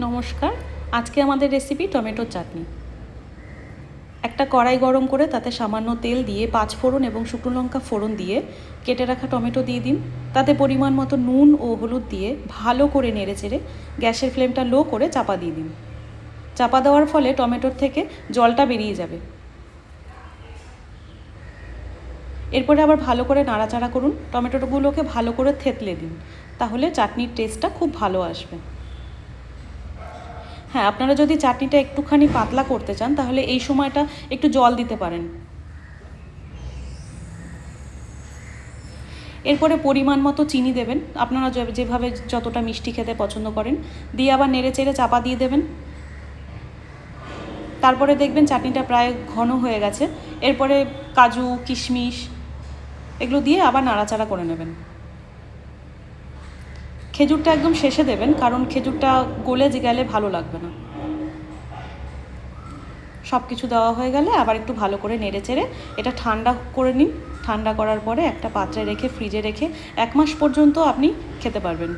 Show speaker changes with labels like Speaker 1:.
Speaker 1: নমস্কার। আজকে আমাদের রেসিপি টমেটোর চাটনি। একটা কড়াই গরম করে তাতে সামান্য তেল দিয়ে 5 ফোড়ন এবং শুকনো লঙ্কা ফোড়ন দিয়ে কেটে রাখা টমেটো দিয়ে দিন। তাতে পরিমাণ মতো নুন ও হলুদ দিয়ে ভালো করে নেড়েচেড়ে গ্যাসের ফ্লেমটা লো করে চাপা দিয়ে দিন। চাপা দেওয়ার ফলে টমেটোর থেকে জলটা বেরিয়ে যাবে। এরপরে আবার ভালো করে নাড়াচাড়া করুন। টমেটোগুলোকে ভালো করে থেতলে দিন, তাহলে চাটনির টেস্টটা খুব ভালো আসবে। হ্যাঁ, আপনারা যদি চাটনিটা একটুখানি পাতলা করতে চান তাহলে এই সময়টা একটু জল দিতে পারেন। এরপরে পরিমাণ মতো চিনি দেবেন, আপনারা যেভাবে যতটা মিষ্টি খেতে পছন্দ করেন, দিয়ে আবার নেড়ে চেড়ে চাপা দিয়ে দেবেন। তারপরে দেখবেন চাটনিটা প্রায় ঘন হয়ে গেছে। এরপরে কাজু, কিশমিশ এগুলো দিয়ে আবার নাড়াচাড়া করে নেবেন। খেজুরটা একদম শেষে দেবেন, কারণ খেজুরটা গলে গেলে ভালো লাগবে না। সব কিছু দেওয়া হয়ে গেলে আবার একটু ভালো করে নেড়ে চেড়ে এটা ঠান্ডা করে নিন। ঠান্ডা করার পরে একটা পাত্রে রেখে ফ্রিজে রেখে 1 মাস পর্যন্ত আপনি খেতে পারবেন।